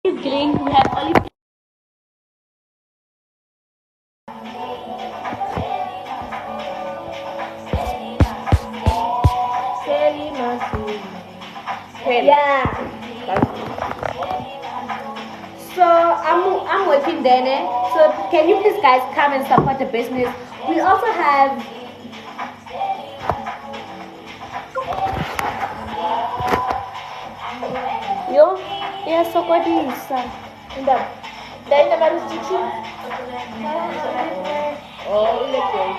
green. We have olive. Yeah. So I'm working there. So can you please guys come and support the business? We also have yo. Yeah, so what is that? Then the restriction. Oh, okay.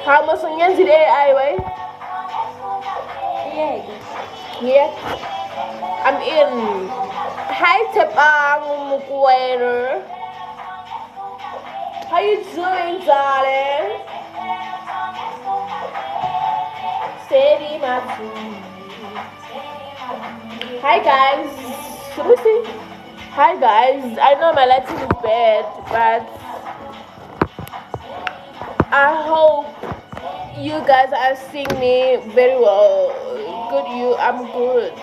How much on your AI way? Yeah. I'm in. Hi, Tepang Mukwere. How you doing, darling? Steady, my Hi, guys. Let me see. Hi, guys. I know my Latin is bad, but I hope you guys are seeing me very well. Good, I'm good.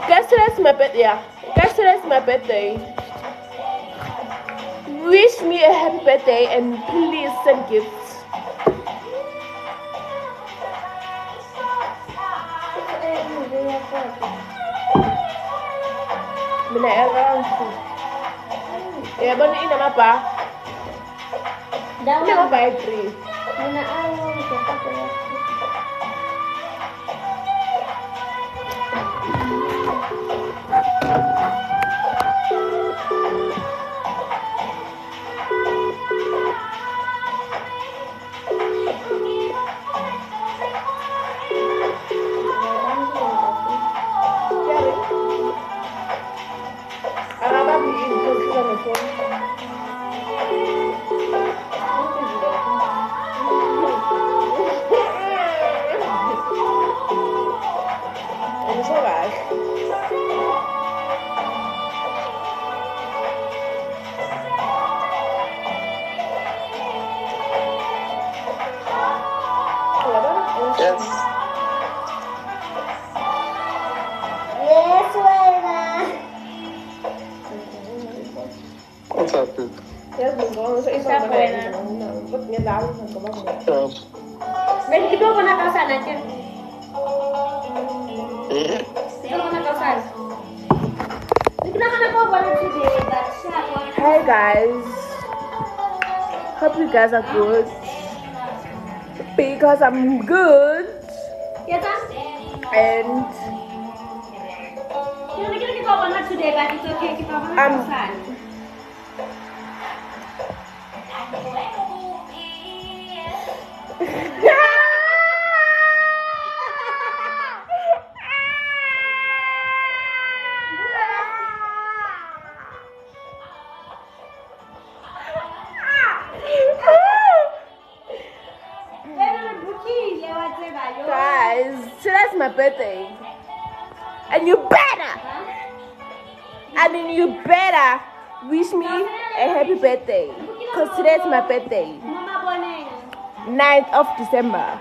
Guys, today's my birthday. Yeah. Guys, today's my birthday. Wish me a happy birthday and please send gifts. Ya, bani ina mapa. Ina mapa itri. Ina ayo kapate. Yes. Yes, Wena. What's up, dude? Yes, Wena. Dan kita pernah kausan aja. Kita pernah kausan. Kita kan kau baru today, but Hi guys. Hope you guys are good. Because I'm good. ya kan? And kita pernah today, but it's okay. Kita pernah kausan. guys, today's my birthday. And you better wish me a happy birthday. Because today's my birthday. 9th of December.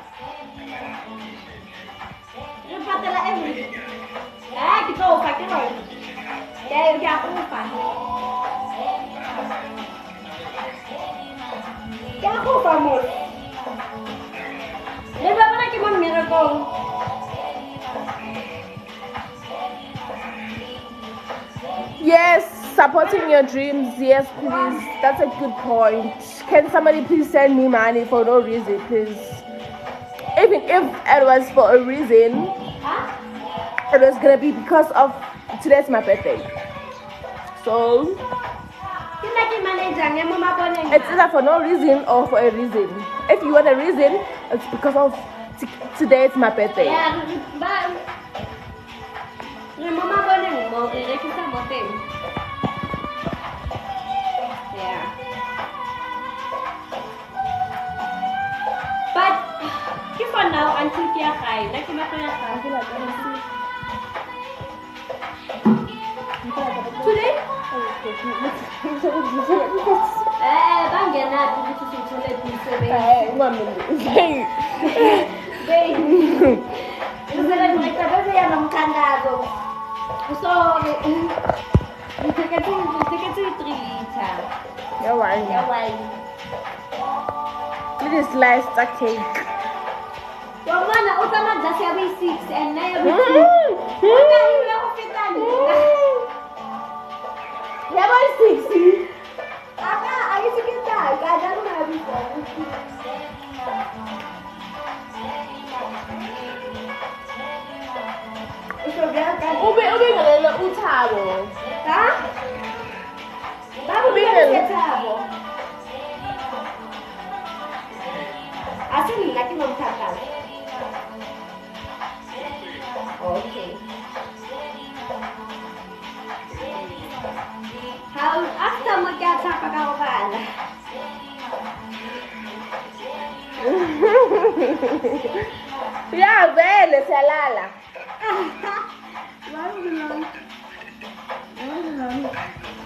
Yes, supporting your dreams. Yes, please. That's a good point. Can somebody please send me money for no reason, please? Even if it was for a reason, it was gonna be because of today's my birthday. So it's either for no reason or for a reason. If you want a reason, it's because of today is my birthday. But for now, until Kia Kai, today bangenaphi ukuthi usithole umsebenzi. Umsebenzi ngicabeze yanomkhankaso. So ngithethe 3 liter. Yawine. It is sliced cake. Wabona utama glasi ya 6 and nayo bithi. Ukayiwe ukufitani. Yabo 6. Aka ayisikita kada ngabi. Ube ngalelo uthabo. Ha? Babu ngethabo. Asini laki nomthakala. Okay. How after magyatapa ka ukala? Ya vele siyalala.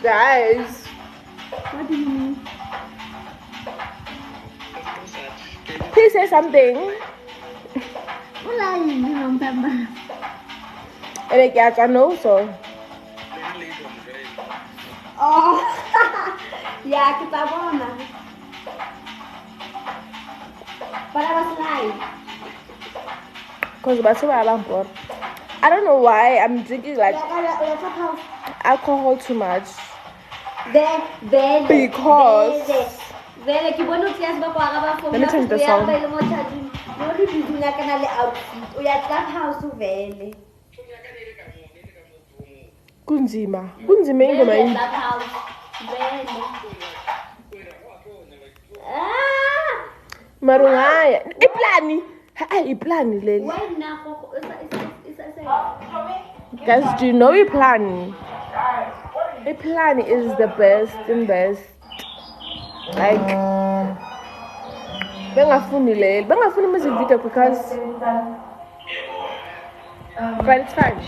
Guys. What do you mean? Please say something. Wala yun yung tama. I know so. Oh. Ya, kita bona. Para mas live. Because I don't know why I'm drinking like alcohol too much. Because Vele kibono tias ba kwa ka ba phone. Let me change the song. No di bidunya kana le outfit. Uya clubhouse vele. kunzima ingoma yini? Clubhouse vele. Marungaya iplani leli. Wena go Guys, do you know iplani? Iplani is the best in best. Like bengafuni music video because but it's fine.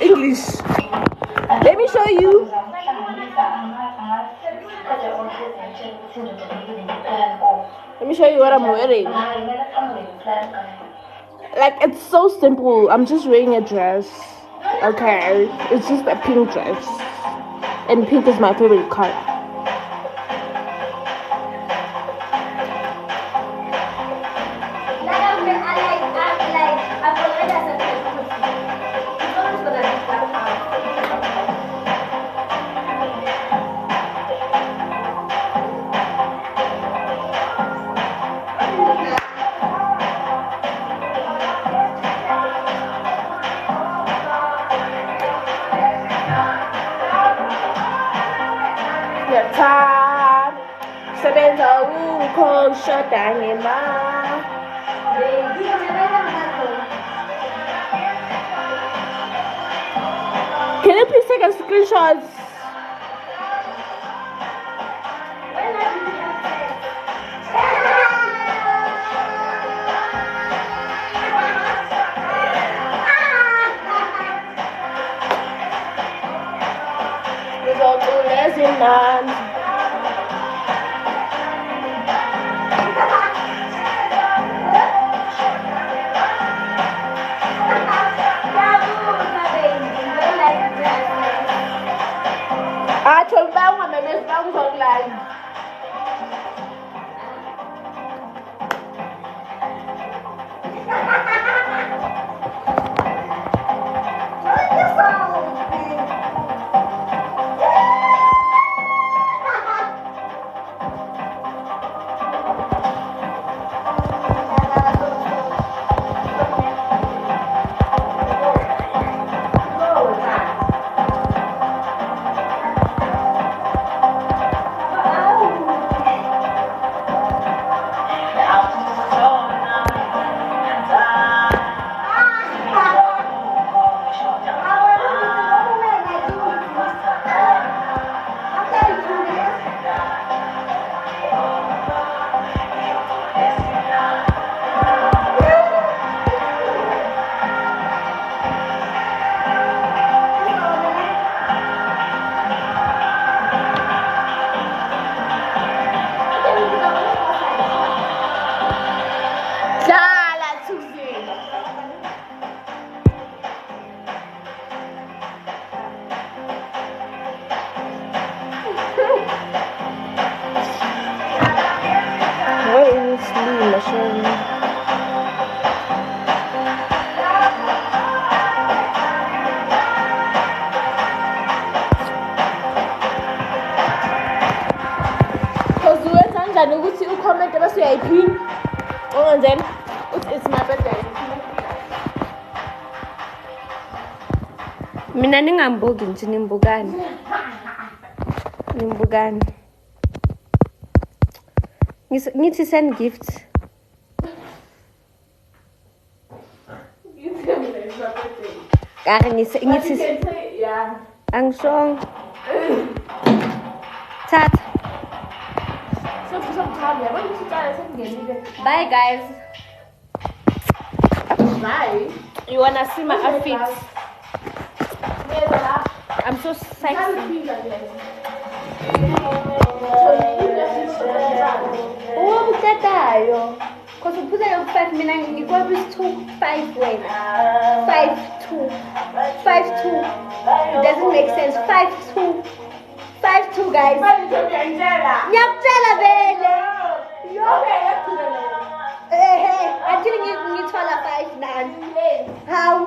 English. Let me show you. Let me show you what I'm wearing. Like, it's so simple. I'm just wearing a dress. Okay, it's just a pink dress, and pink is my favorite color. Can you please take a screenshot? It's my birthday. Mina ningambuki nje nimbukani. Nimbukani. Ngithi send gifts. Ngithi yeah. Angishong. Thatha. Bye guys. Bye. You wanna see my outfits? I'm so sexy. Oh, utatayo. Because you put it 5 minutes, you go with 2-5 when 5-2. 5-2. It doesn't make sense. 5-2. 5-2 guys. Nyakutshela vele. Hey, actually you told her 5-9. How?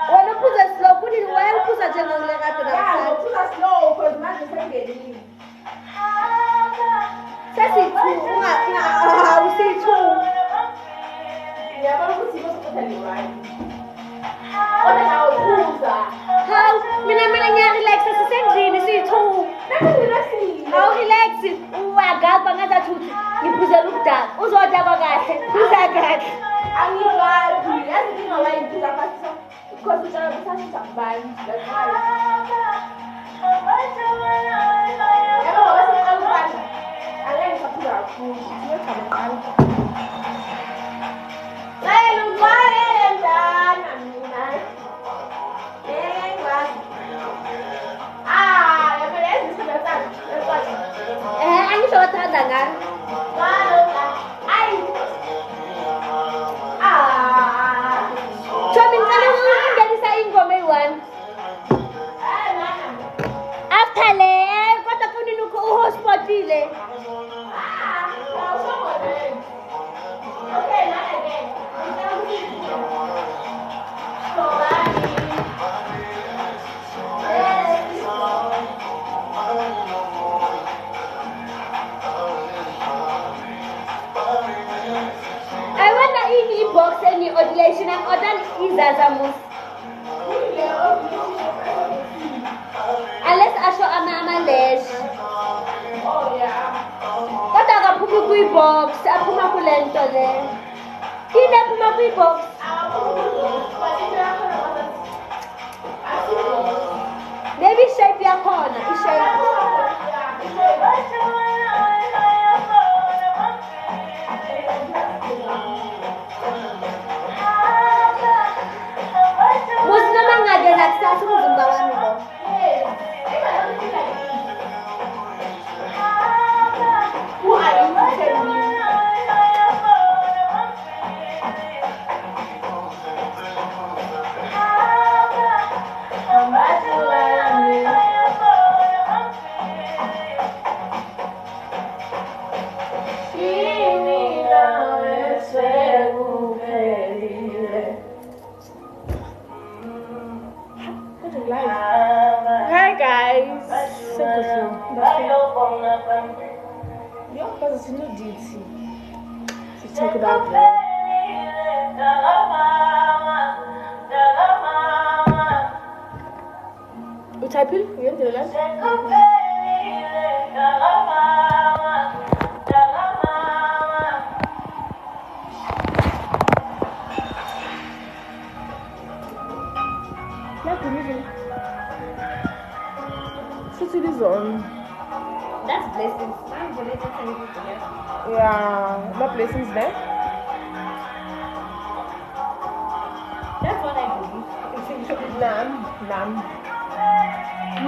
When you put a slow, put it well, put a general letter to the side. Put a slow because man is getting That's it too. How say too? Yeah, but what's he supposed to tell you, right? What about How? Mina relax. That's the same thing. You see too. How relax it? Wagaba ngaza thuthi. Ngiphuza lokudala. Uzodaba kahle. Phuza kahle. Angiwazi. Yazi ngingawaya ngiphuza kahle. Because it's a band. That's why. Angisho wathanda ngani? Thomi ngicela ukungenisa ingoma eyi-1. After le kodwa kunini uhotspotile. I wonder if he box any ordination and order izazamus. Unless I show ama lesh. Oh, yeah. Kodwa akaphumi kwi-box, aphuma kule nto le. Yini ephuma kwi-box? Maybe shape yakhona, i-shape. Musi noma ngingangena kusasa umzimba wami lo. Who are you telling me? Hi guys. Your cousin no duty to talk about that. You type it? You enter the left? It is on. That's blessings. Yeah, my blessings there. That's what I believe. None.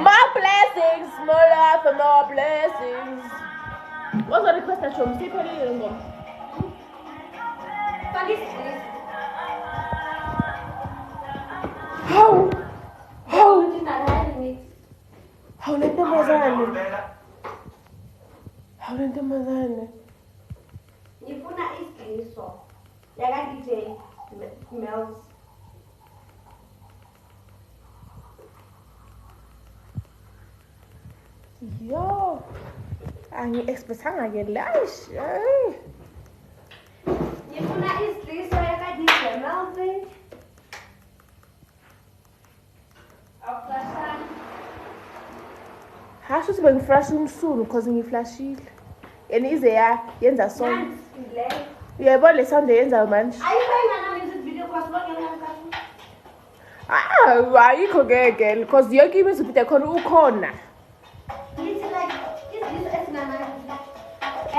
More blessings, more life and more blessings. What's the request that you're still putting in? How lentombazane ngifuna isigiso yaka DJ Mel's. yo Angi-expressanga ke la. Ngifuna isidliso yakadije Melvin. Awuflashana. Hasho sibe ngiflash umsulu because ngiflashile. And ize yenza so. Uyayibona le sound yenza manje. Ayifayina nami ngithi video kwasilonke ngiyakathi. Ayikho ke girl because yonke imizi upite khona ukhona. Ngithi like isidliso esinamandla.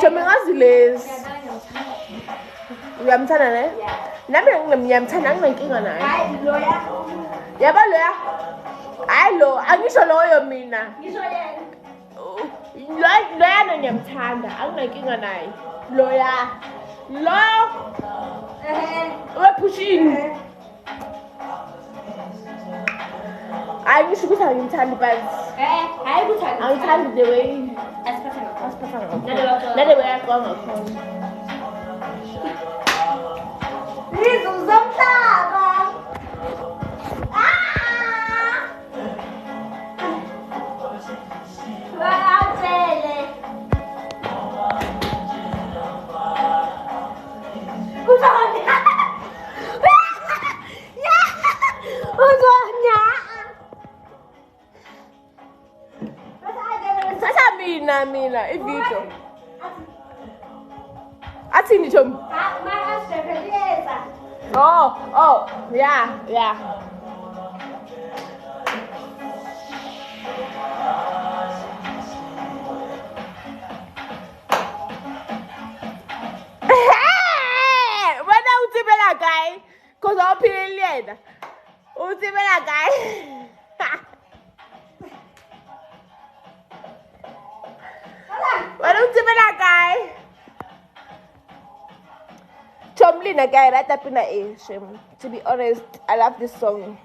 Jome ngazi lezi. Uyamthanda ne? Yeah. Nami ngiyamthanda anginenkinga naye. Hayi loya. Yaba loya. Hayi lo, angisho loyo mina. Ngisho yena. Loya ngiyamthanda, anginenkinga naye. Loya. Lo. Wepushini. Angisho ukuthi angimthandi but Hayi kuthanda. angithandi the way Asiphatha ngakho. asiphatha ngakhona. Nale way aqonga ngakhona. Lizo zomhlaba. Bayatshele. Uzonya. Uzonya. Sasa mina ivideo. Athini Jom? Oh, yeah. Wena utsibela kae? Cause awuphilile yena. Utsibela kae? Wena utsibela kae? Chomlina guy, right up in the age. To be honest, I love this song.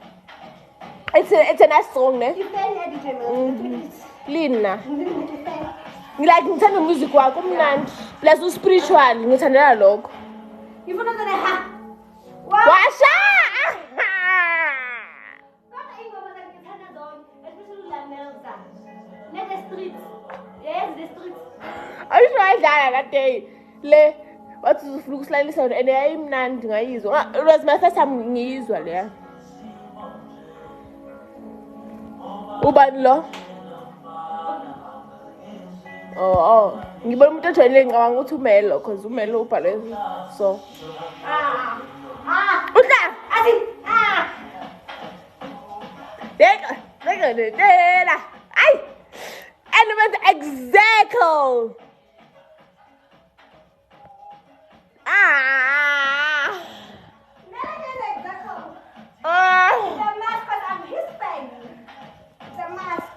It's a nice song, ne? Lina. Like ngithanda music wakho umnandi. Plus uspiritual, ngithandela lokho. Ngifuna zona ha. Washa! Kodwa ingoma ngithanda zona, especially la Melza. The streets. Yes, the streets. Ayisho ayidlala kade le wathi ufuna ukusilalisa yona and ayimnandi ngayizwa. It was my first time ngiyizwa leya. Ubani lo? Oh. Ngibona umuntu ojwayele ngicabanga ukuthi uMelo because uMelo ubhale so. Udla. Athi Deka. Ay. Element exactly. The mask, because I'm his fan. The mask.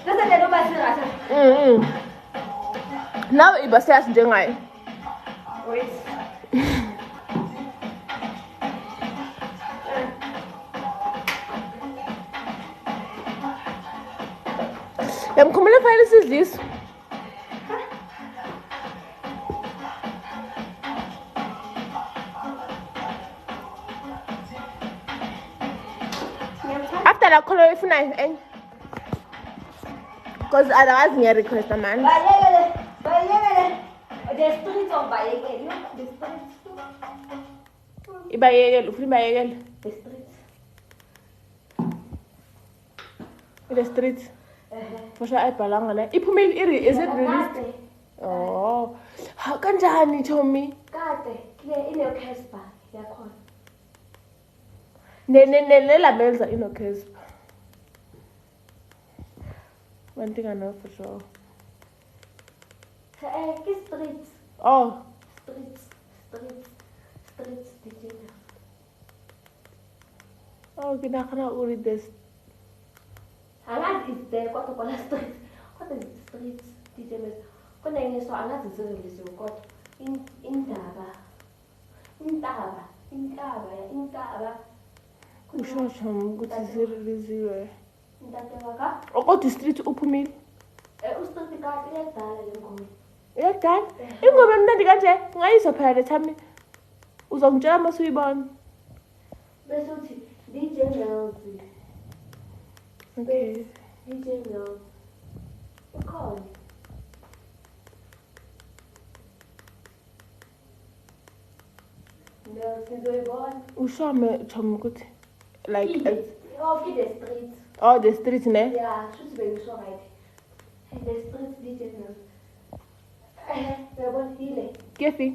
Doesn't let nobody see that. Now iba siyazi njengaye. Wait. Yamkhumula phela isidliso. After that call ifuna enye. Because otherwise ngiya request man. Bayekele. The streets of Bayekele, the streets. Ibayekele, ufuna ibayekele. The streets. The streets. For sure ayibhalanga le. Iphumile is it released? Oh. How kanjani Tommy? Kade, le ine Casper yakhona. Ne la Melza ino Casper. One thing I know for sure. Streets. Oh. Streets DJ. Oh, kinakana uri this. Angazi is there kodwa kona streets. Kodwa streets DJ mes. Kona ngisho angazi zingilisiwe kodwa intaba. Kusho ukuthi zireleasiwe. Intate waka. Kodwa street uphumile. Ustreet kade yadala le ngoma. Uyakudala ingoma emnandi kanje ngayizwa phela lethami uzongitshela uma usuyibona. Bese uthi DJ Melzy. Okay. DJ Melzy. Ukhona. No, sizoyibona. Ushome Tom ukuthi like Oh, the street. oh the street ne? Yeah, should be so right. The street DJ Melzy. Yabona hile. Kefi.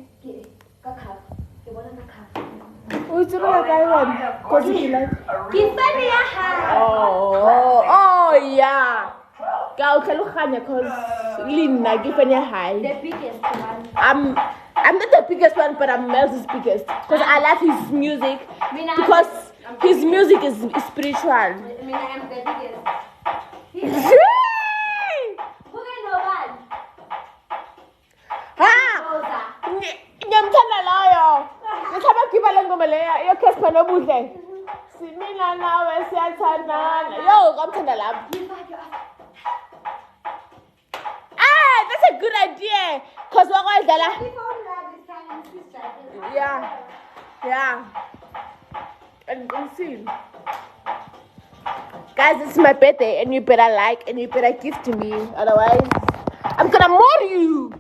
Kakha. Yabona kakha. Uyitsela kayi wena? Cause you like Kifani ya ha. Oh yeah. Ka utlhaloganya cause Lina Gifanya high. The biggest one. I'm not the biggest one, but I'm Mel's biggest because I love his music because his music is spiritual. I mean, I am the biggest. Who can know that? Ha! Rosa. Ngiyamthanda loyo. Ngithaba kiba lengoma leya iyo Casper Nobuhle. Simina nawe siyathandana. Yo, ngamthanda lapho. Ah, that's a good idea. Cause wakwadlala. Yeah. And see. Guys, it's my birthday and you better like and you better give to me. Otherwise, I'm gonna murder you.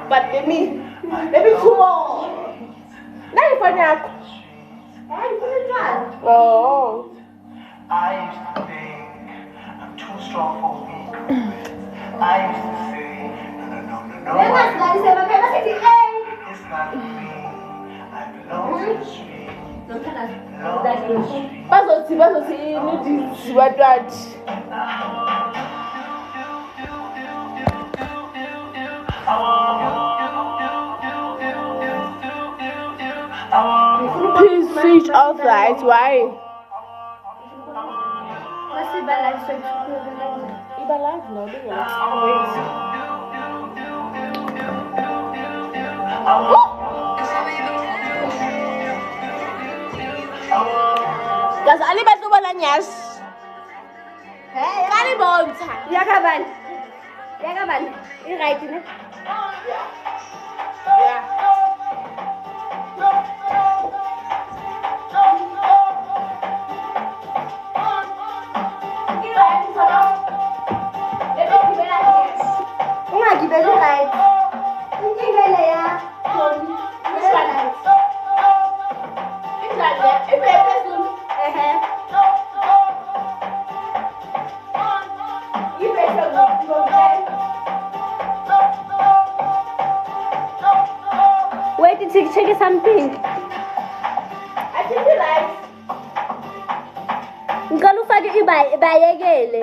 But let me too long. Now you find out. Oh. strong for me. I used to say, no, it's not me. I belong to the street. Bazothi noodles batwathi. Please switch off lights. Why? Iba live now. Guys, ali batlo bona nyas. Ka le bontsha. Ya ka bana. E right ne? Yeah. Ungagibeli right. Ingibele ya. Wait, check something. I think you like. Ngicela ufake ibayekele.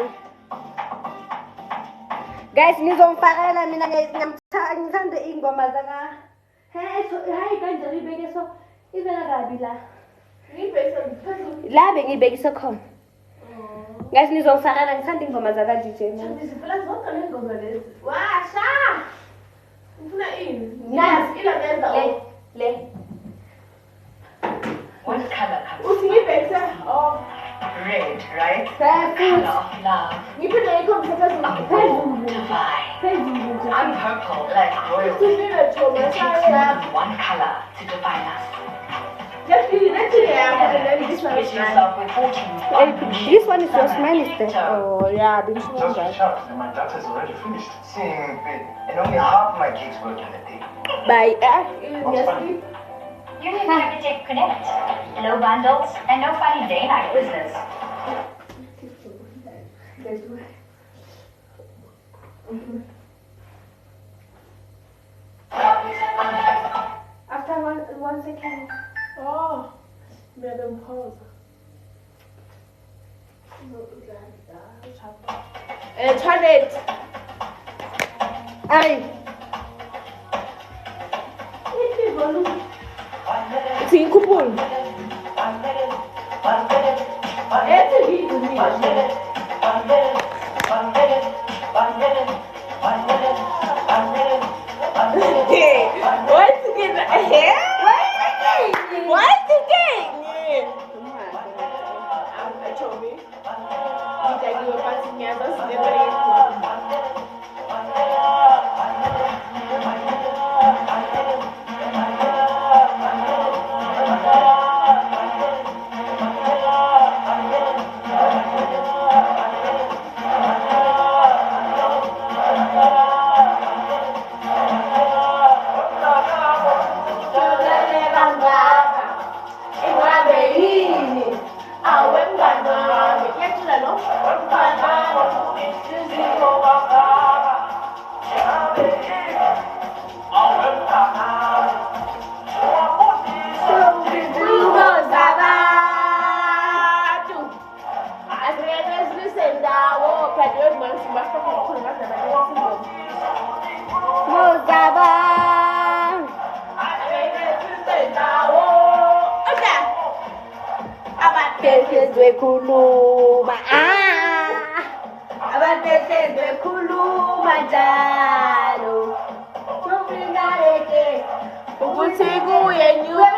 Guys, ngizomfakela mina ngithanda ingoma zaka. Hayi kanjani ibeke so ivela kabi la. La bengibekise khona. Guys, ngizomfakela ngithanda ingoma zaka DJ man. Washa. Ufuna ini? Yes, ila benza Le. What color? Usibekise. Oh. Red, right? Perfect. Color of love. Ngiphinda ngikhombise phezulu. Divine. I'm purple, like royalty. Usibile Thomas. It takes more than one color to define us. Just be there and then this one is It's mine. yourself with 14. This one is yours, mine is there. Oh yeah, this one Just right. shocked that my daughter's already finished. Seeing big, and only half my gigs work in a day. Bye. Yes, Union Packaging Connect. No bundles and no funny day night business. After one second. Oh, Madam Pause. Turn it. Ari. It's in coupon. It's a bit with me. Once again, once again. I told me. You take your passing years, that's never khuluma abatethe khuluma njalo sofinaleke ukuthi kuye nyuka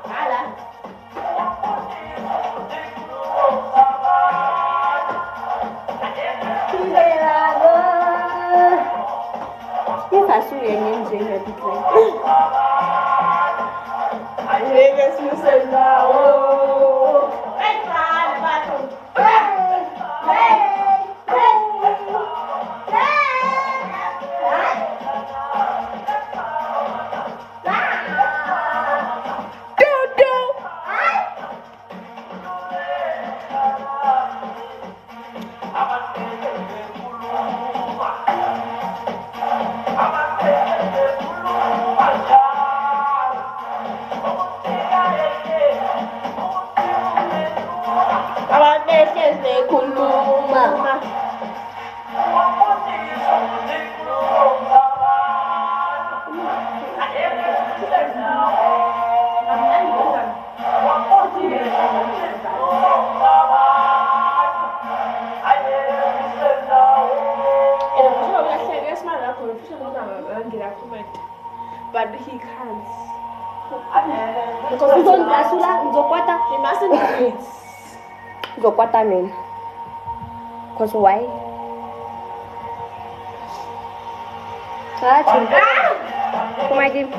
hala Ilelabo Ifasuye ngendlela yapihle Angeke sisendawo ekhaya bathu but he can't. Because uzondlasula ngizokwata. He mustn't do it. Ngizokwata nini? Because why? Come on, give.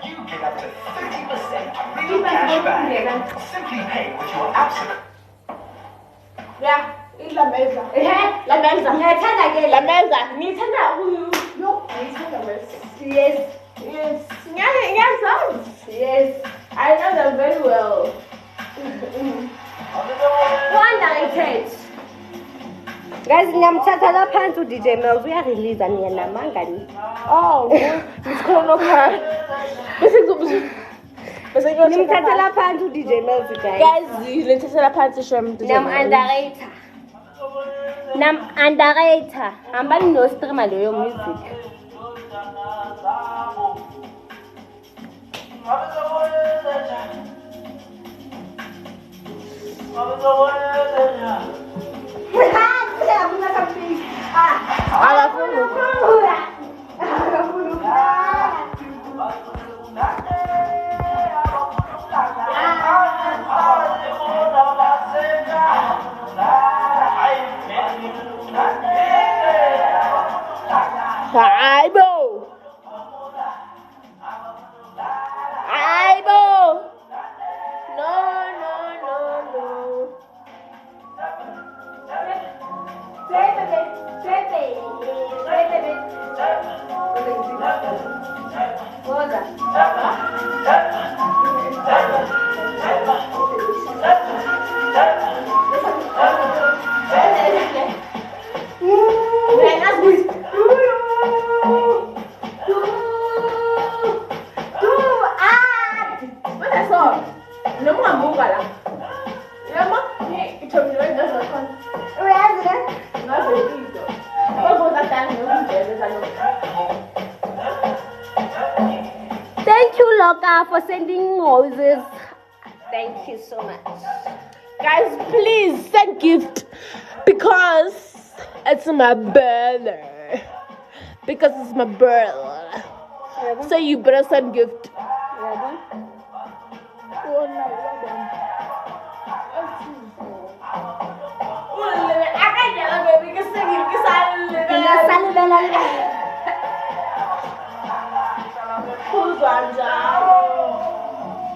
You get up to 30% real cash back. Simply pay with your absent. Yeah, it's la mesa. La mesa. La mesa. Nithanda huyu. No, nithanda mesa. Yes. Yes. Yes. I know them very well. Underrated. Guys, ngiyamthatha la phansi uDJ Melz uyarelease niyena mangani. Oh, ngikholokha. Bese Ngimthatha la phansi uDJ Melz guys. guys, lethathela phansi shem. Nam underrated. Hamba no streamer leyo music. Thank you, Loka, for sending roses. Thank you so much. Guys, please send gift because it's my birthday. Because it's my birthday. So you better send gift.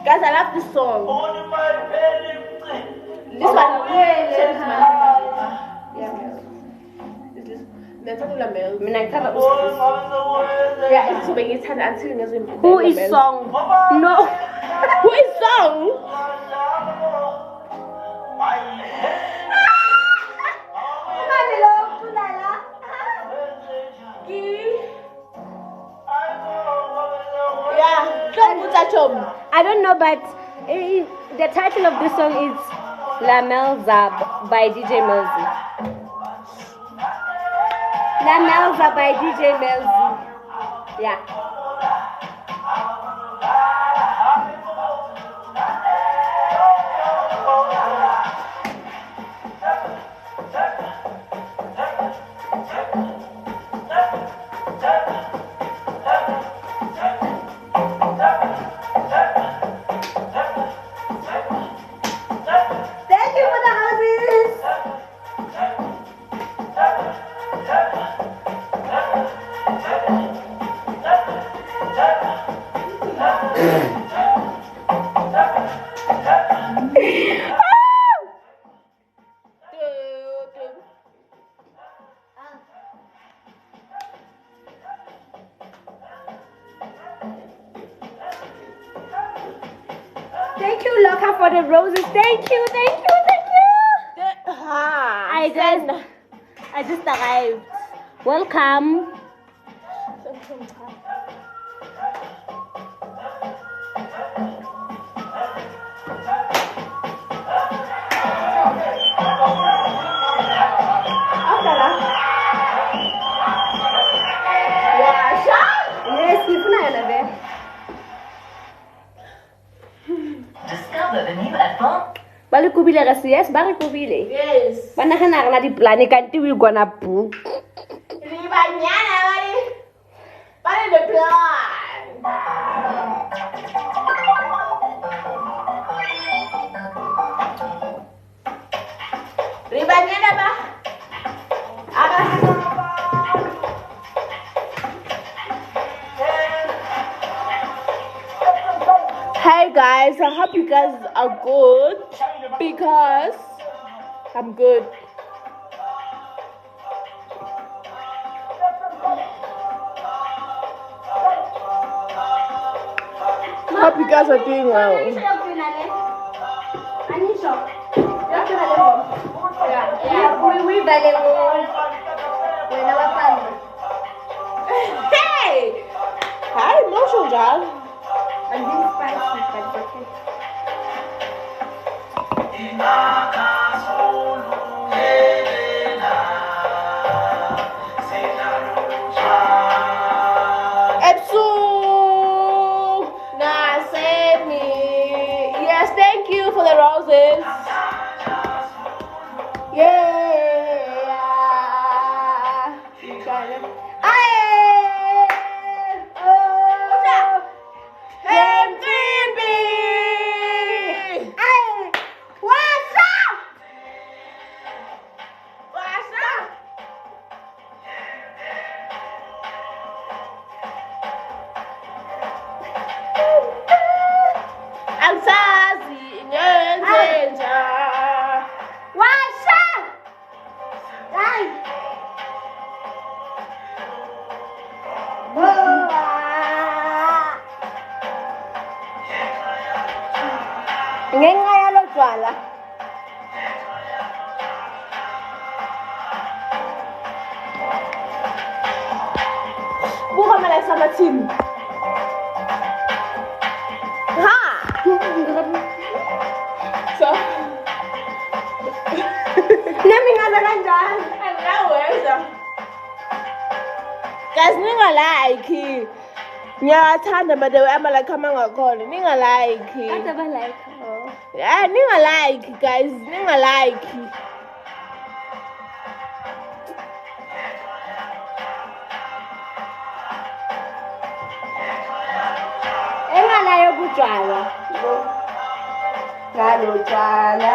Guys, I love this song. This one. Who is song? No. Who is song? I don't know, but the title of this song is La Melza by DJ Melzy. La Melza by DJ Melzy. Yeah. roses. Thank you. Send. I just arrived. Welcome. Yes, Discover the new F1. ba le kubile ga se yes ba re kubile Yes. ba nagana rena diplane kanti we gonna book Ribanyana, what is the plan? Ribanyana ba? Hey guys, I hope you guys are good because I'm good. Hope you guys are doing well. Hey! Hi, emotional job. And this spicy, but it's okay. Epsu! Nah, save me. Yes, thank you for the roses. Yeah. Ngenxa yalo twala. Buka malay sama team. Ha! So, Nami nga kanjan. guys, ninga-like. Ngiyathanda but the way amalakama ngakhona. Ninga-like. Kade ba like? Oh. Yeah, ninga-like guys, ninga-like. Engalayo kutshwala. Ngalo tshwala.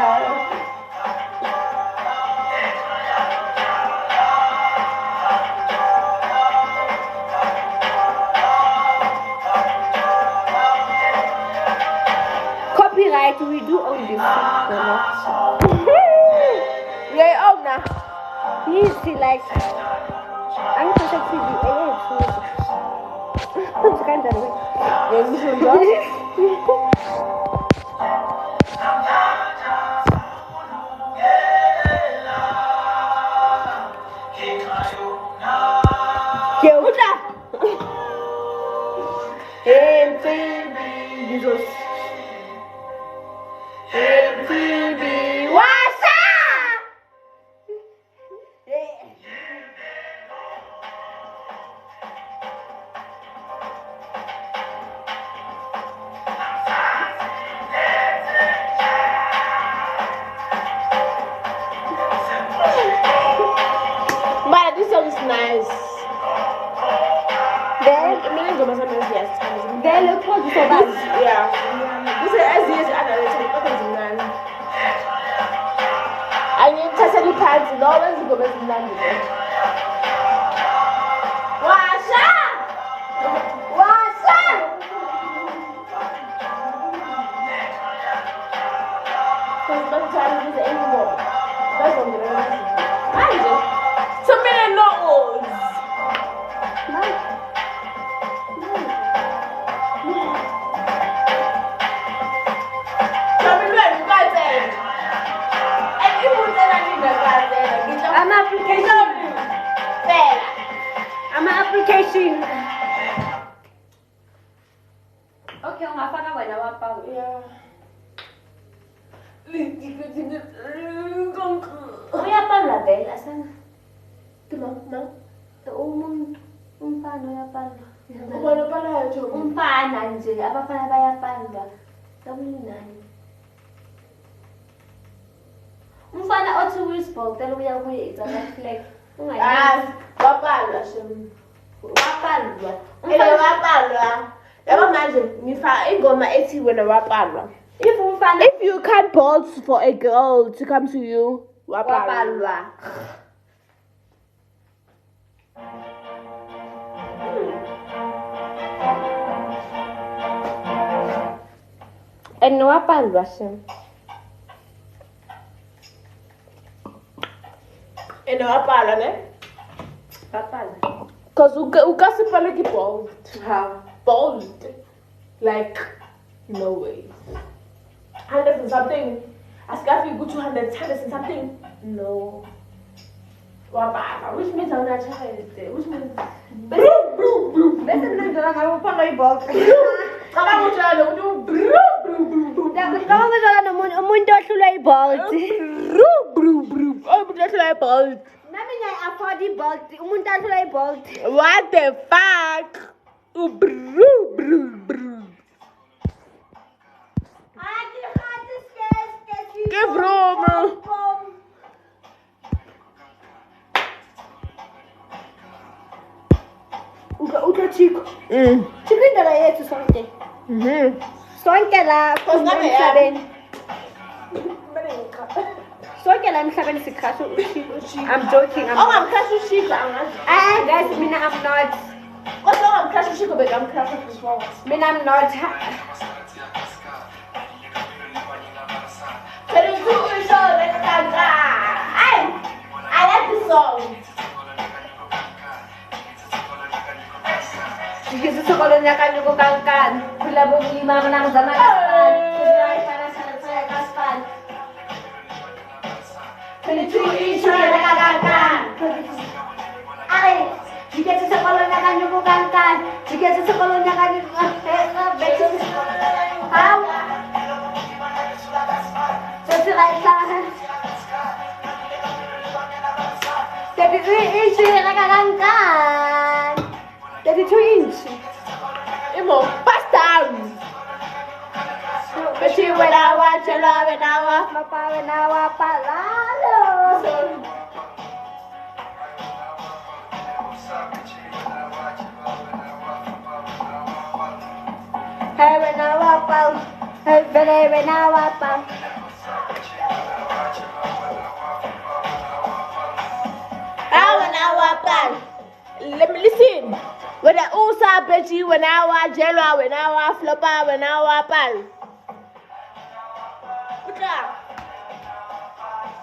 Copyright, we do own this. Yeah, oh nah. You see, like, I'm so sexy. It's kind of weird. Yeah, this one done. Jesus. MTV, what's up? But this song is nice. They look good so bad. Yeah. This is as easy as I I need to set the pants and all this go back to London. What's up? What's up? Because by the time this anymore. That's what I'm going to do. So many novels. Tell me when you got Ubona upalayo Job. Umfana nje, abafana bayapalwa. Kamunani. Umfana othi Wisbol, tell uya kuye South Flag. Wapalwa shem. Wapalwa. Wapalwa. Yabo manje ngifa ingoma ethi wena wapalwa. If you can't bolt for a girl to come to you, wapalwa. And wapalwa shem. And wapalwa ne? Wapalwa. Cause ukasipala ki bold. How? Bold. Like no way. 100 and something. Ask if you go to 100 and something. No. Wapalwa. Which means I'm not child. Which means Bese mina ngidlala ngawo uphala ibhola. Cabanga njalo ukuthi Ngicabanga ngidlala nomuntu ohlulwe iBolt. Umuntu ohlulwe iBolt. Nami ngiya-afford iBolt, umuntu ahlulwe iBolt. What the fuck? Give room. Uka Chico. Chico indaba yethu sonke. Sonke la emhlabeni. Sonke la emhlabeni sikhasha uChico. I'm joking. Ungamkhasha uChico angazi. Guys, mina I'm not. Kodwa ungamkhasha uChico bekamkhasha before. Mina I'm not. I like this song. Sige sekolah niya kanyo ko kangkan. Bila lima menang sama kaspan. Kuliah para saya kaspan. Pencuri saya kagangkan. Ay, jika sekolah niya kanyo ko kangkan. Jika sekolah niya kanyo ko betul. How? Sesuai sahaja. Tapi ini saya kagangkan. Jadi 2 inch. Imo, pasta. Bechi wenawa, chela wenawa, Papa wenawa palalo. Hey wenawa pal. Hey wenawa pal. Wenawa pal. Let me listen. When I usa bechi wenawa, jelwa wenawa, flopa wenawa pal.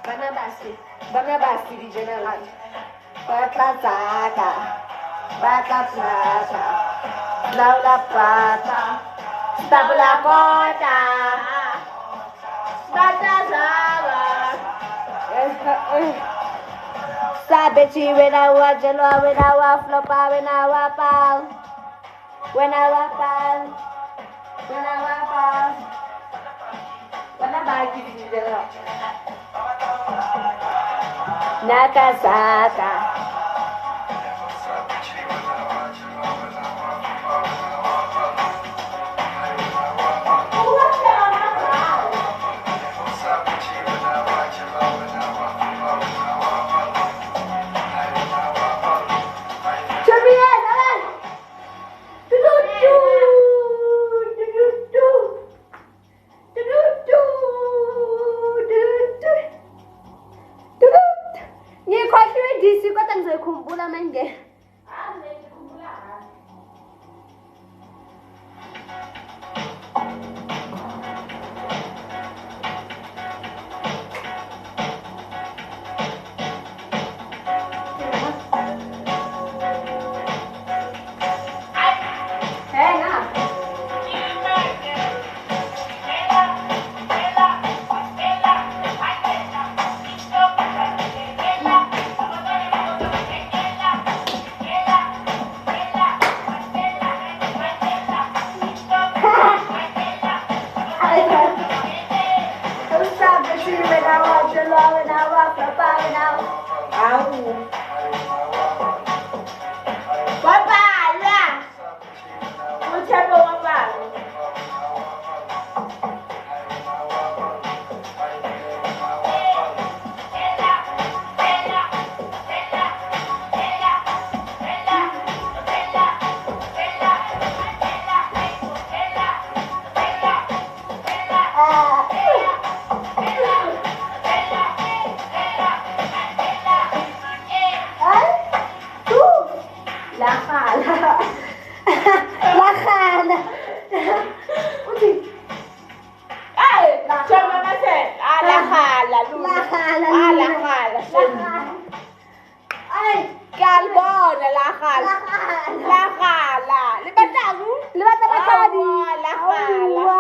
Bana basi di general. Bata zaka. Bata plata. Laula plata. Tabla kota. Bata zaka. Sabechi wenawa, jelwa wenawa, flopa wenawa pal. Wenawa pal. Wenawa pal. Bana basi di general. Nakasaka. Kumpula menge. Luna. Lakhala, Ah, Luna. lakhala. Ay, Kalbona, lakhala. lakhala. Lakhala. Libatang? Lebata bathadi. Awa, lakhala. Awa.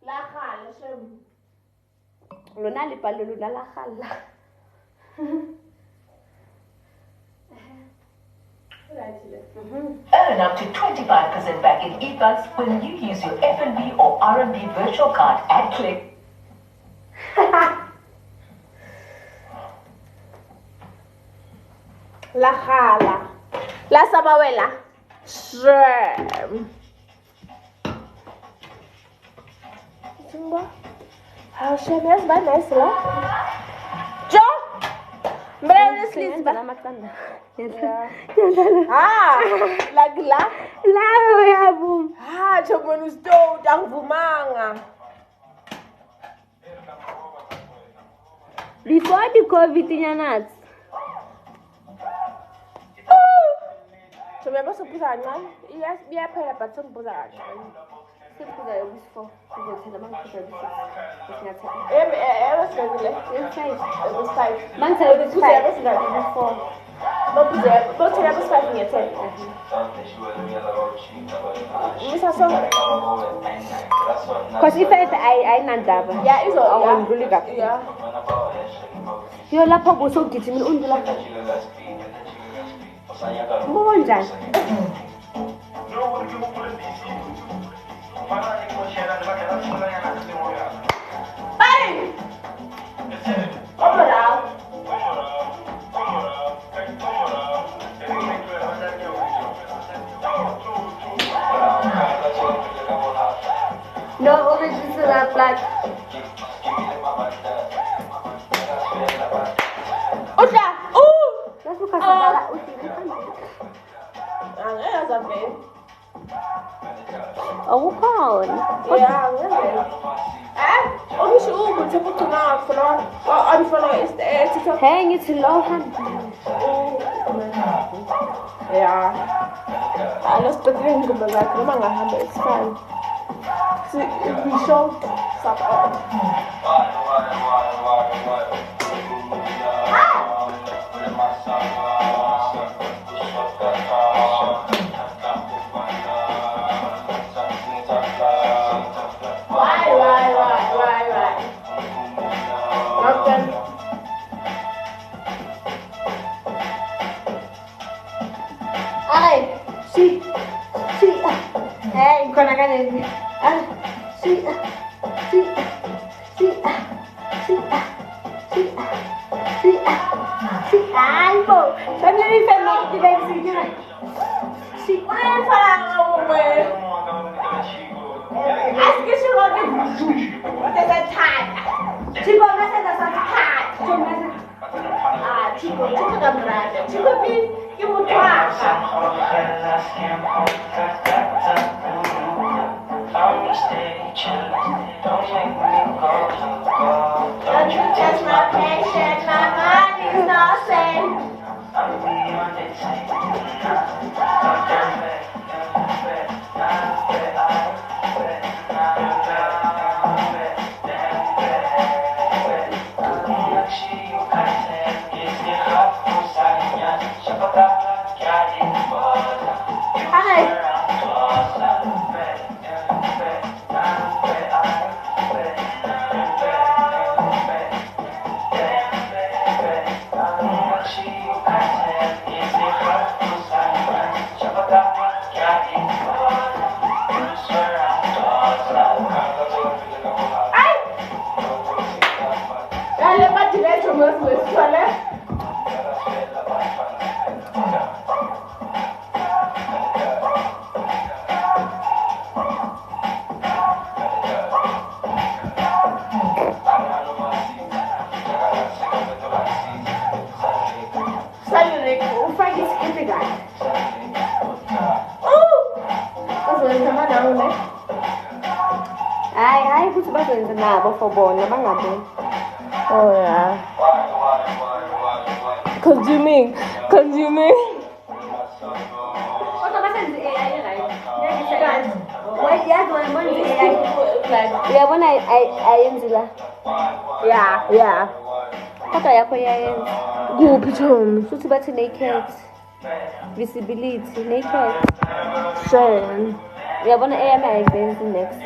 Lakhala, shem. Lona lepalo lona la galla. Earn up to 25% back in e-bucks when you use your F&B or R&B virtual card at Click. Lakhala. La sabawela. Shrimp. Simba. How shrimp is by nice, la. Joe. Mbele sleeves ba? Matanda. Yeah. Ah, lagla. Lawo yabo. Ah, chomonu sto tangvumanga. Before the COVID nyanats. Chomeba sepuzana. Yes, biya phela but sepuzana. Sephuza yobusifo. Uzothela mangiphuza yobusifo. Was regular. Yes, It was 5. Mangithe Sephuza yobusifo. was regular. But I was 5 in your 10. Because if I nandaba. Yeah, it's all. Awundluli kakhulu. Yeah. Yo lapho busogijimile undlula. Ubuka njani? Hey! Come around. No, always this is a black. Uta! Ooh! That's because of Angeke zavela. awukhona. Yeah, angeke. Okusho ukuthi kuthina ngakufuna. Angifuna TikTok. Hey, ngithi lo hamba. Yeah. Alosiphethe ingoma zakhe noma ngahamba isifani. We show support. Why? Nothing. Ay, sí. Hey, con la canela. Sí. Algo. También mi familia diversión. Sí. Ask you what is that time? Chico, me hace esa time. Chico, camarada. Chico, que mutuaca. Don't you touch my patience, my mind is not sane. Dale, patineto, mas suele. Sale ufake isikiphi kahle. Uzokwenza nawe ne? Hayi ukuthi bazenze nabo for bona bangaboni. Oh yeah. Consuming. Kodwa basenze AI right. Why yeah, do I want to yeah, when I ends la. Yeah. Kodwa yakho iyayenza. Kuphi Tom? Futhi bathi naked. Visibility naked. Shame. Uyabona eyami ayivenzi next.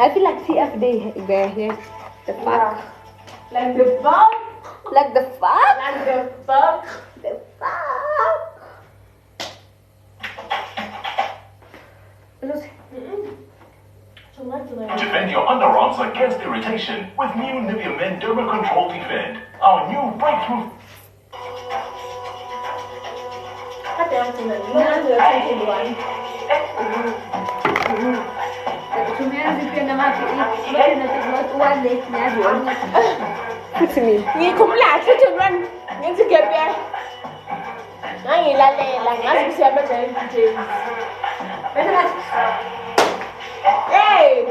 I feel like TF they're here. The fuck? Like the fuck? Like the fuck? Like the fuck? The fuck? Defend your underarms against irritation with new Nivea Men Derma Control Defend. Our new breakthrough. Ngikhumbula 21 ngithi kepya. Ngilalela ngazi kusiyaba nje. Hey!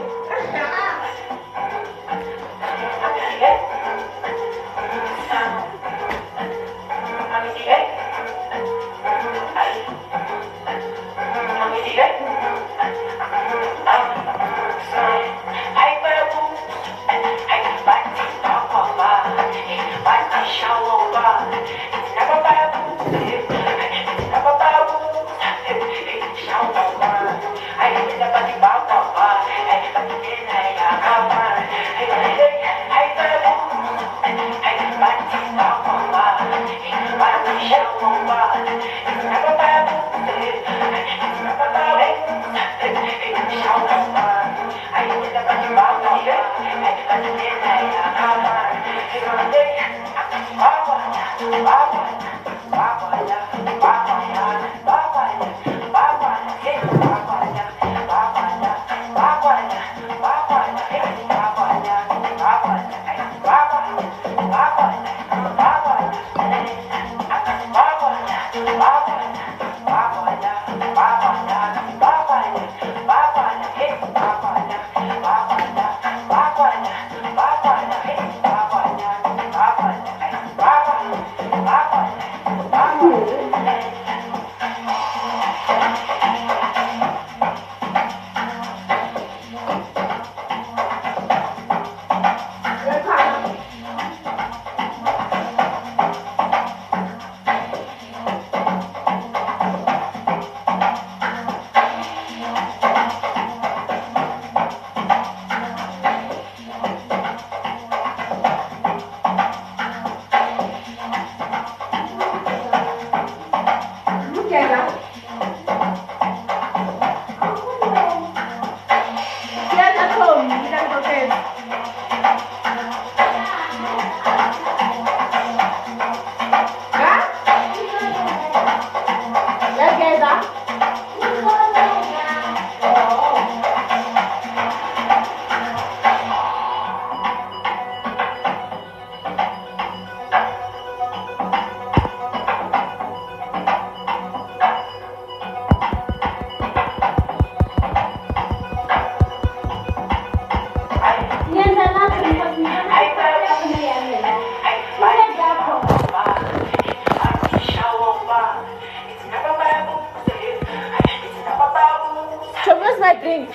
Where's my drink?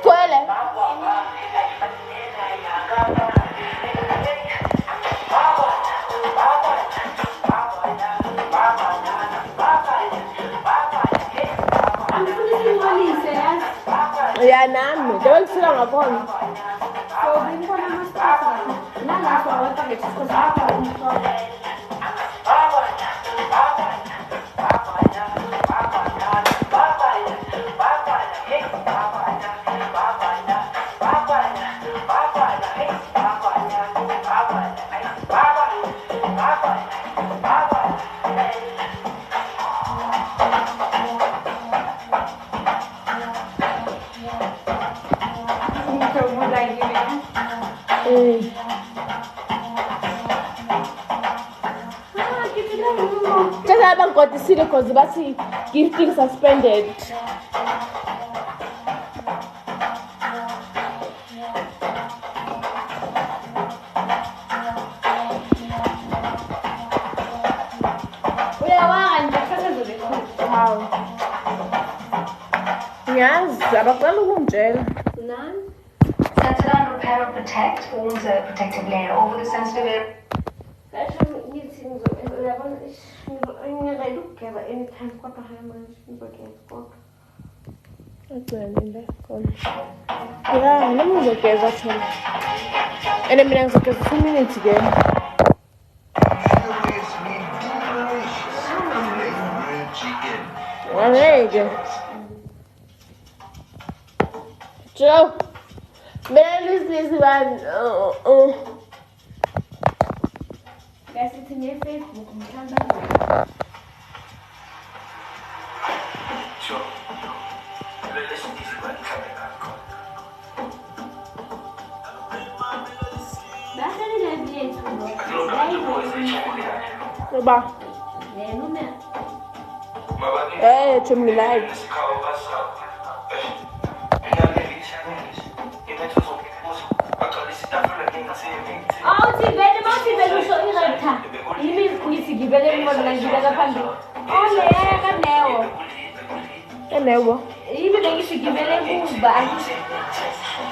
Toilet. Yeah, nami. Jangan silang ngapon. Just haven't got the city because the basi gifting suspended. Wow. Yes, abaqala ukungitshela. Nani? Centered on repair and protect, owns a protective layer over the sensitive area. Gasho ngithi uyabona ngiyaqala ukugeba anytime kodwa hayi manje ngizogeza kodwa. Agcwele khona. Yeah, nami ngizogeza thona. And mina ngizogeza 2 minutes again. Seriously delicious. Favorite chicken. Alright. Joe. Man, this one. Guys, it's in your Facebook. Sure. Listen, this is what Ba. Chumilai.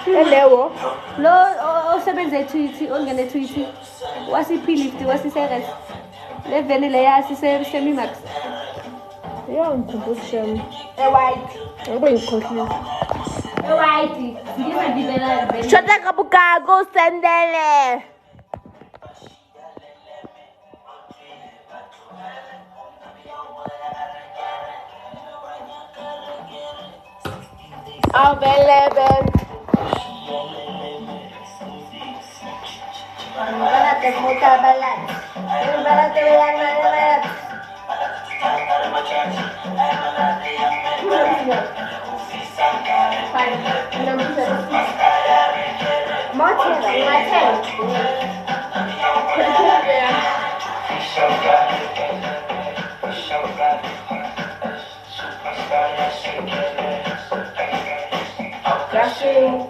Hello. Lo osebenza eTweety ongene eTweety wasiphi lift wasiseres le veni le yasise semimax Yeah, I'm composition. white I'm going to white ngizagibela veni Shota kabuka go sendele. Available. balate muta balate balate balate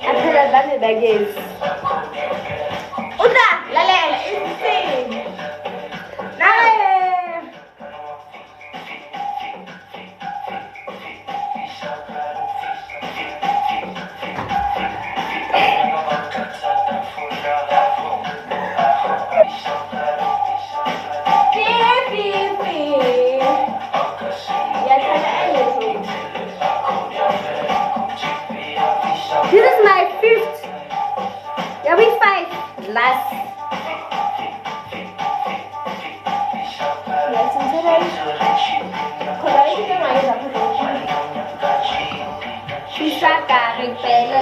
Akhela bane bagezi Uda lalela insane Nae This is my 5th. Yeah, we 5 last. Yes, and today. Pisaka, repele,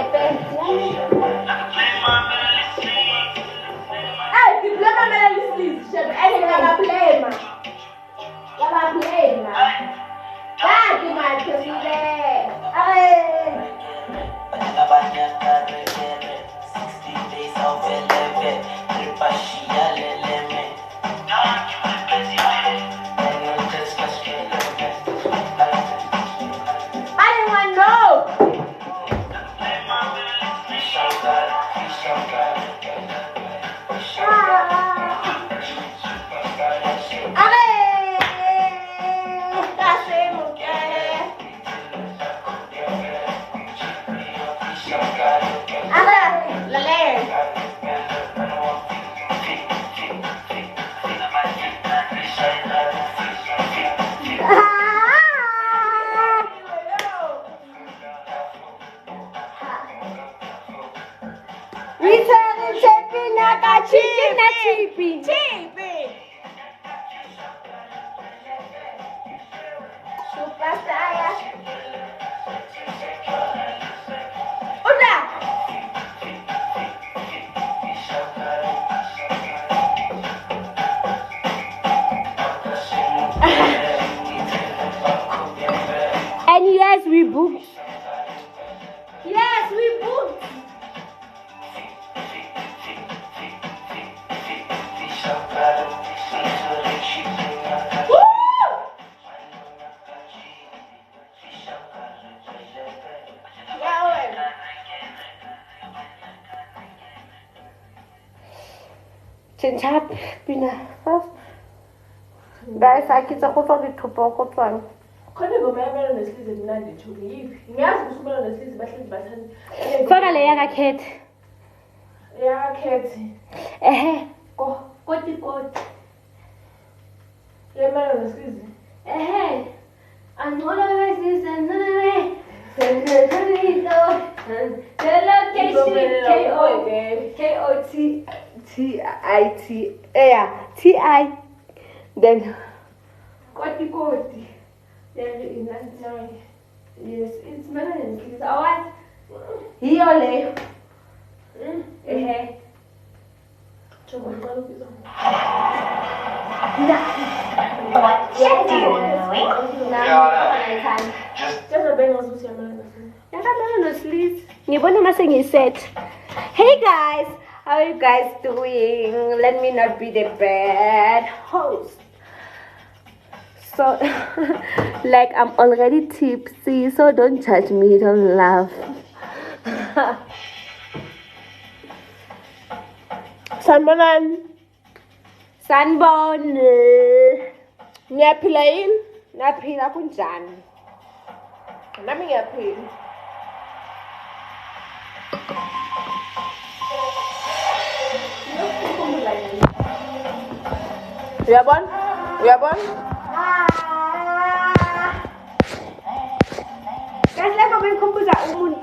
Hey, the blama melody should any of play man. Lava play man. God, you might be there. Hey. I didn't want to know. Return chippy, naka chippy, chippy. Superstar. Uda. And yes, we booked. Yes, we booked. Woo! Chinchap, Pina. Guys, I get a whole lot of one. Khona ngomyamela nesizwe mnandi Juli yipi ngiyazi ukuthi umela nesizwe bahlezi bathanda Faka le yaka cat. ya khethi Koti. yamela nesizwe Angcono besizwe nene. K-O-T-I-T. Yeah, T-I. Then Koti. yes, it's melon. It's alright. Hiole. Choba ngicela ukuzwa What you doing? Just benga ukuthi yamela nesizwe Ngibona mase ngiset. Hey guys, how are you guys doing? Let me not be the bad host. So, like I'm already tipsy, so don't judge me, don't laugh. Sanbon. Ngiyaphila yini Naphila kunjani? nami ngiyaphila uyabona Guys, like ngikhumbuza umuntu.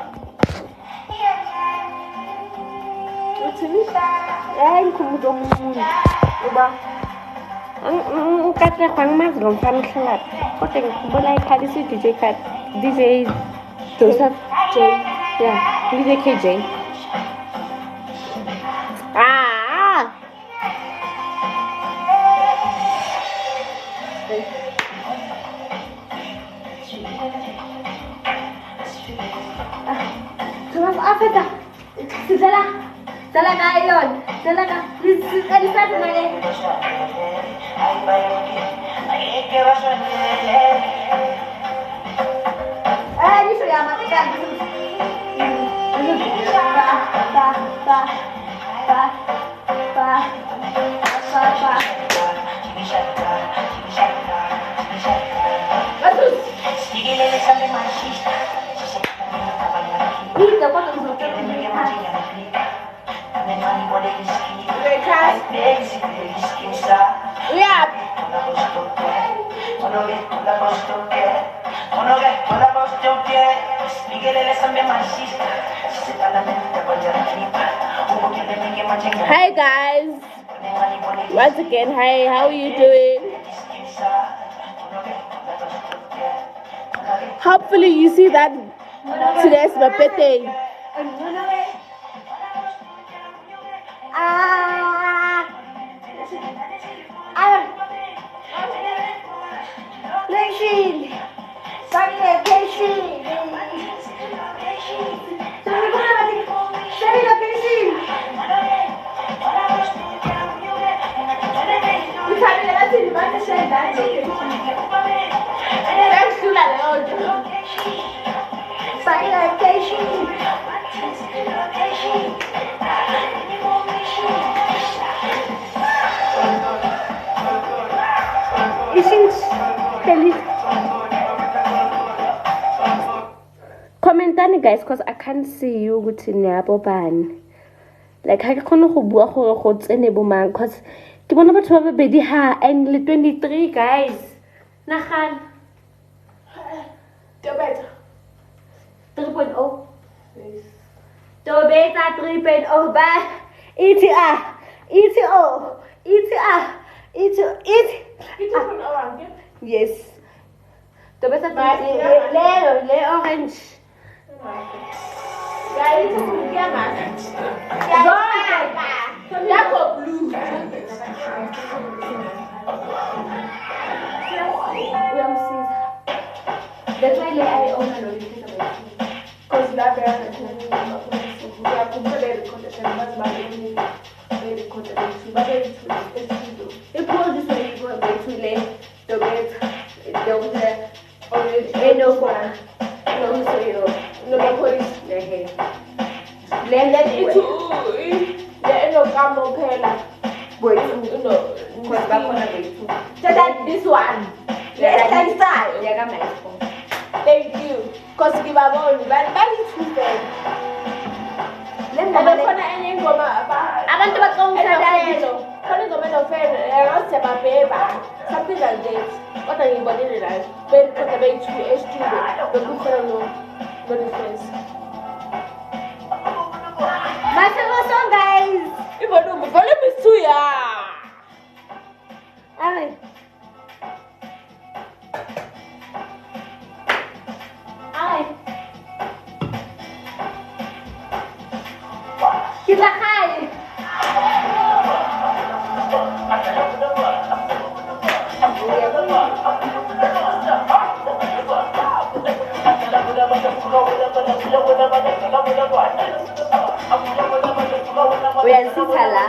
uthini Ngikhumbuza umuntu. Uba Ngikatla ngamazi lo mfana uhlala. Kodwa ngikhumbula ikhali DJ card. DJ Joseph J. Yeah, DJ KJ. Terus apa dah? Salah kayon. Salah ka. Lisat mana? Ini sudah matikan. Hi guys, once again, hi, how are you doing? Hopefully you see that today's my birthday. Commentani guys, cause I can't see you with ban. Like I can't go bua gore go tsene bo mang cause ke bona batho ba babedi ha and le 23 guys. Nagan. Tobeta 3.0. Yes. Tobeta 3.0 ba. ETR. Yes. Tobeta le orange. Guys, it's blue. That's why I own a Because that it was this way you go away to late the bed don't no one no so you no police let no come no pela Wait. No. Because bakhona bethu. Just like this one. Yes, next time. Yeah, nice phone. Thank you. Because give a ball, but Tuesday. Abafana enye ingoma Abantu baqonqosela khona ingoma enofela yosebabheba something like that. Kodwa ngibonile la kodwa beyi-2 estudio bekukhona no difference. My favorite song, guys. Volume is 2 ya. Alright. Kita hai. Uyazitha la.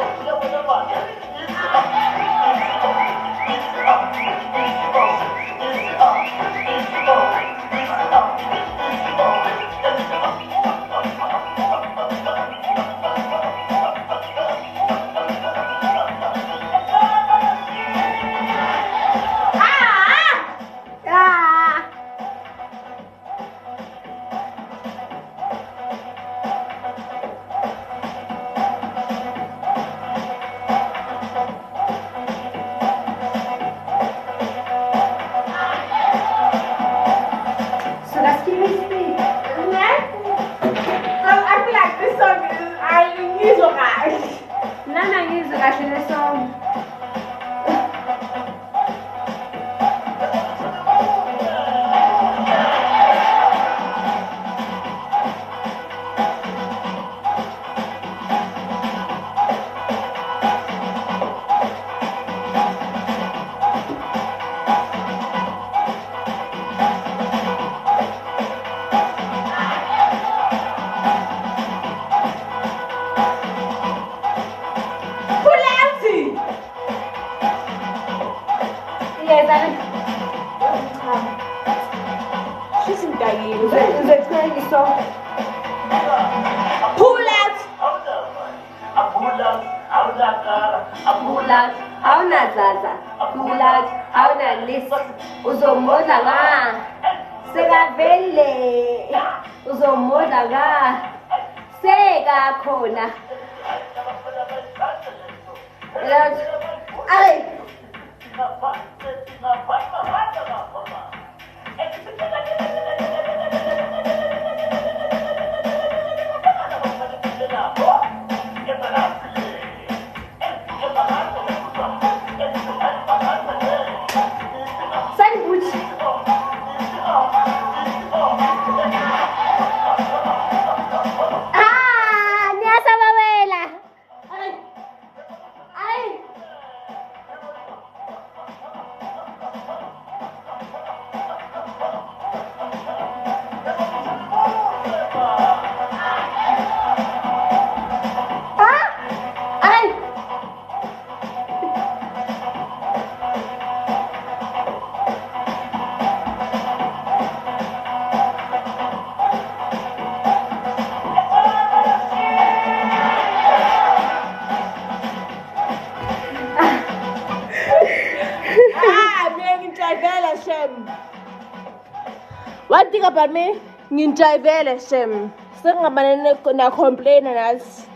One thing about me, ngintayivele shem. Sengingabane na complain nas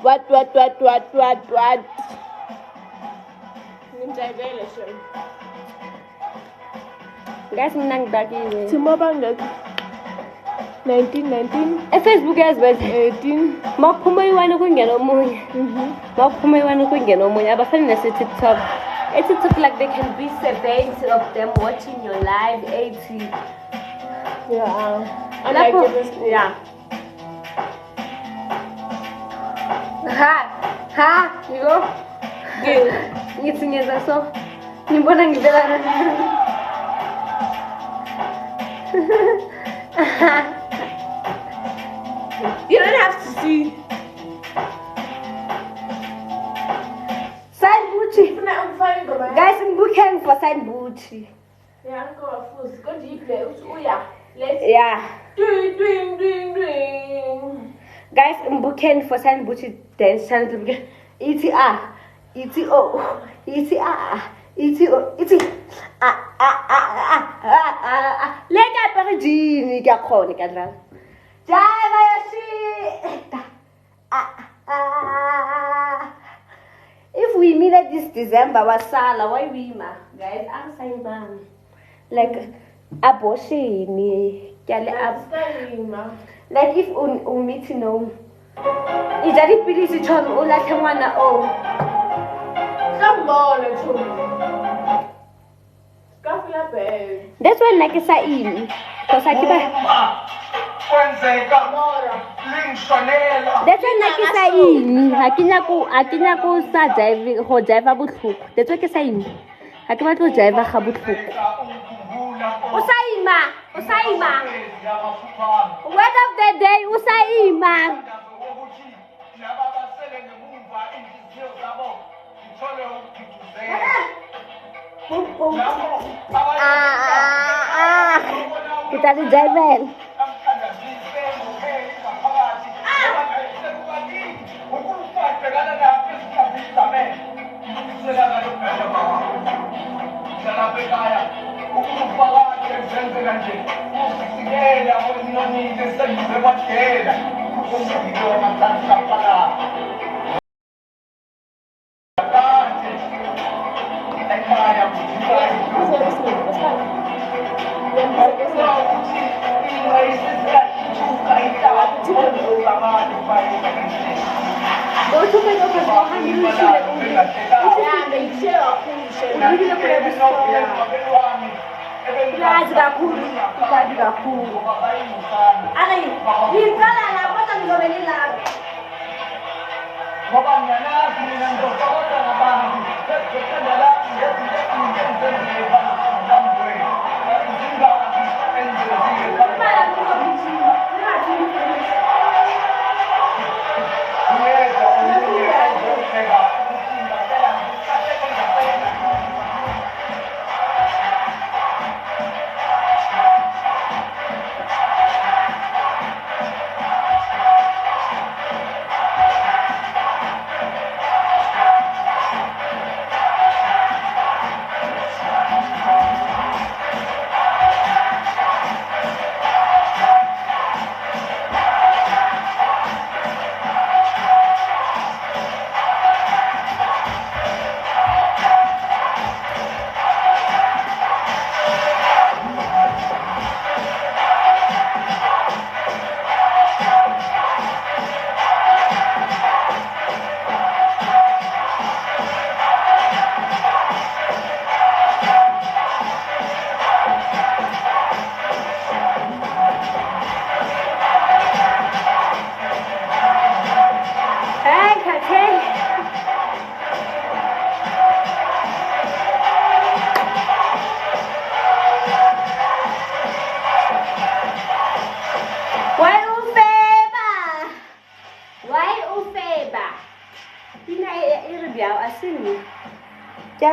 what. Ngintayivele shem. Guys, mina ngidakile. Simoba ngeke. 19. Facebook yazi bathi 18. makuphuma iwana kungena omunye. Makuphuma iwana kungena omunye abafani nase TikTok. TikTok like they can be 70 of them watching your live 80. Yeah. Lapho, Yeah. Ha, yiko. Ngithi ngeza so. Ngibona ngivela. You don't have to see. Sign Bucci. Guys, I'm booking for Sign Bucci. Yeah, I'm going to go deeply. Yeah. Doing. Guys, I'm booking for Sign Bucci dance channel. ETR. Ithi oh, ithi ithi oh, ithi le ka apere jean ke a kgone ka dra java yoshi if we meet at this December wasala why we ma guys I'm saying man like abortion like if we meet no is that pilisi chomi o lahle ngwana o Sambole chomi. Skafula bag. That's why like sa ini. Cause I keep Kwenzeka lingishonela. That's why like sa ini. Hakinya ko sa drive ho drive botlhoko. That's why ke sa ini. Ha ke batla go drive ga botlhoko. Usaima. Word of the day usaima. Kita di driver.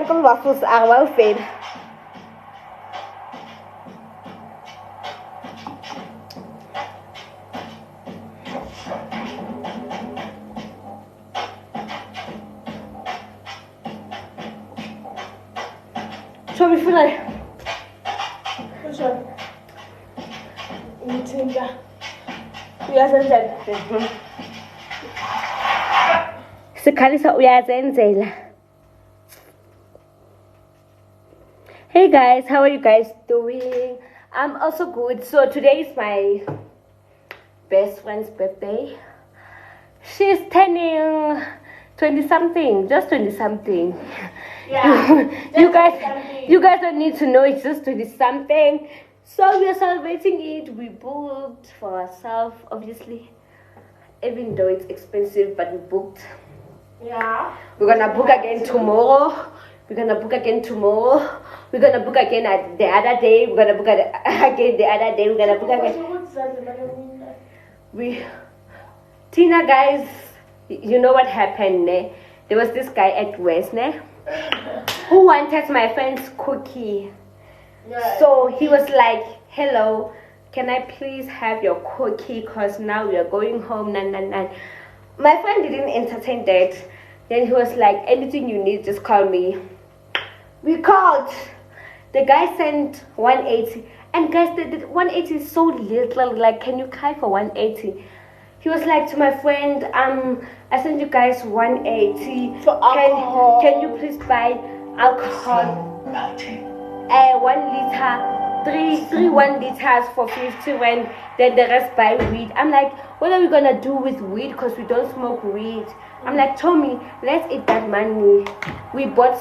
Uncle Waffles are well fed. So we feel like Which one? Utinga. Uyazenzela. Sikhalisa uyazenzela. Hey guys, how are you guys doing? I'm also good. So today is my best friend's birthday. She's turning 20 something, just 20 something. Yeah. you guys don't need to know, it's just 20 something. So we are celebrating it. We booked for ourselves, obviously, even though it's expensive, but we booked. Yeah. We're gonna book again tomorrow. We're gonna book again tomorrow. We're gonna book again at the other day. We're gonna book again the other day. We're gonna book again. Tina, guys, you know what happened? Ne? There was this guy at West, ne? Who wanted my friend's cookie. Yeah. So he was like, hello, can I please have your cookie? Because now we are going home. Nah. My friend didn't entertain that. Then he was like, anything you need, just call me. We called. The guy sent 180. And guys, the 180 is so little. Like, can you cry for 180? He was like to my friend, I sent you guys 180. For alcohol. Can you please buy alcohol? 1 liter, three 1 liters for 50 rand. Then the rest buy weed. I'm like, what are we gonna do with weed? Because we don't smoke weed. I'm like, Tommy, let's eat that money. We bought.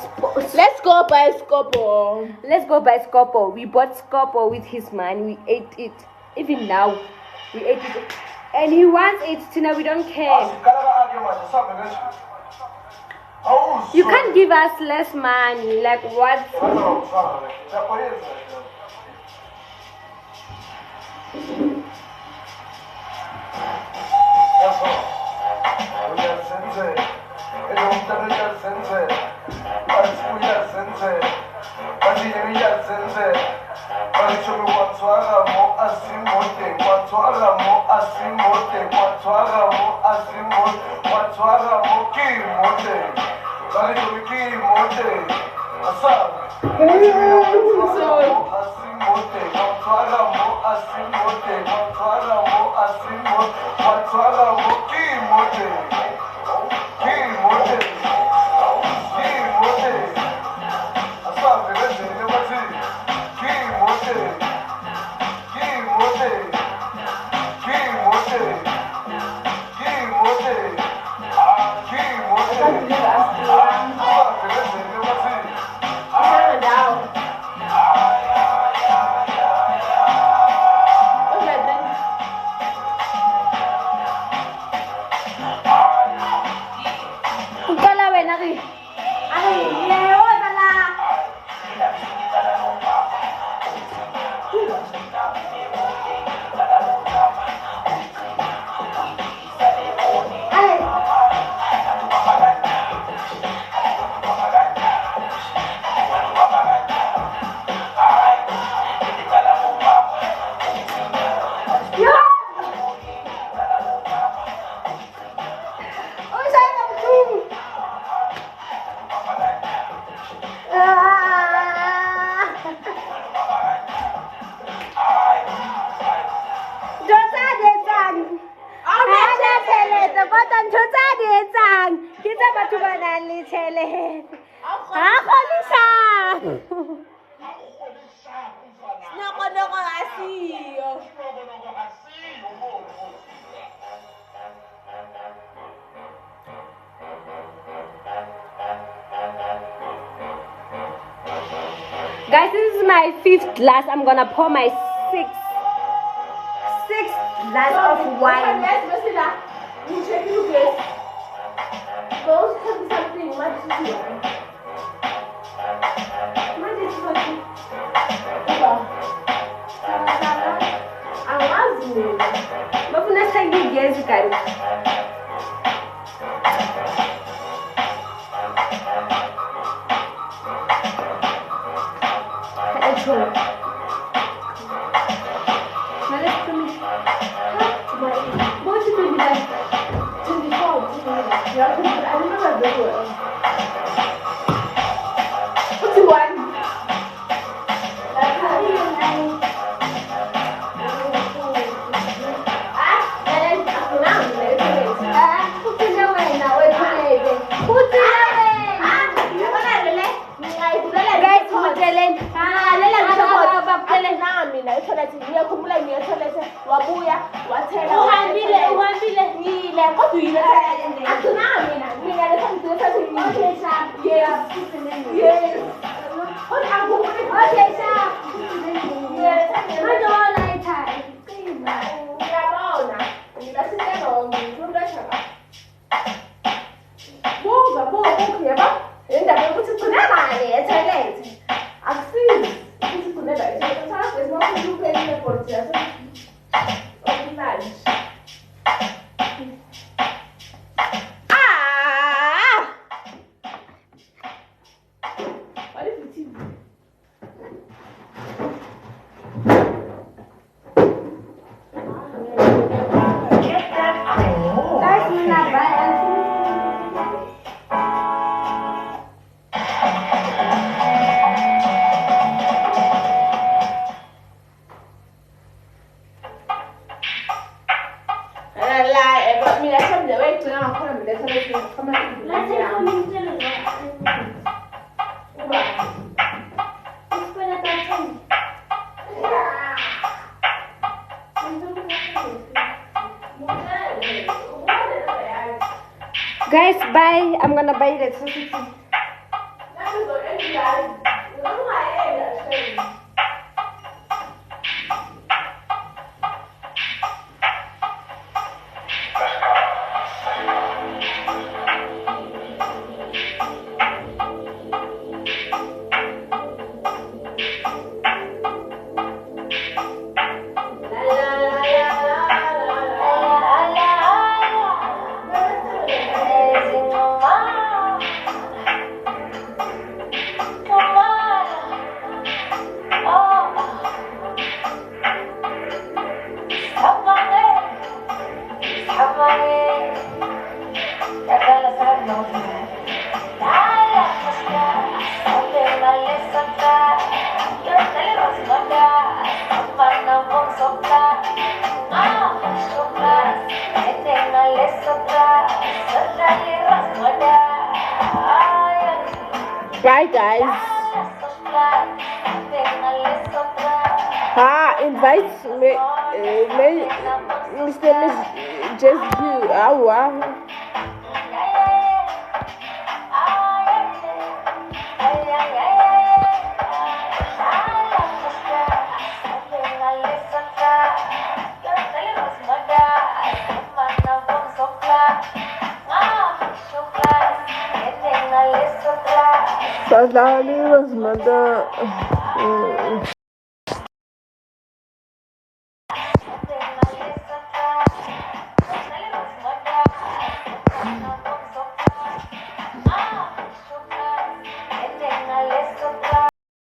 Let's go buy Scopo. Let's go buy Scopo. We bought Scopo with his money. We ate it. Even now, we ate it. And he wants it, Tina. We don't care. You can't give us less money. Like what? Guys, this is my 5th glass. I'm gonna pour my sixth glass of wine. Guys, bye. I'm gonna buy electricity. Bye guys. Invite me, Mr. Miss Just You. Salali was mother.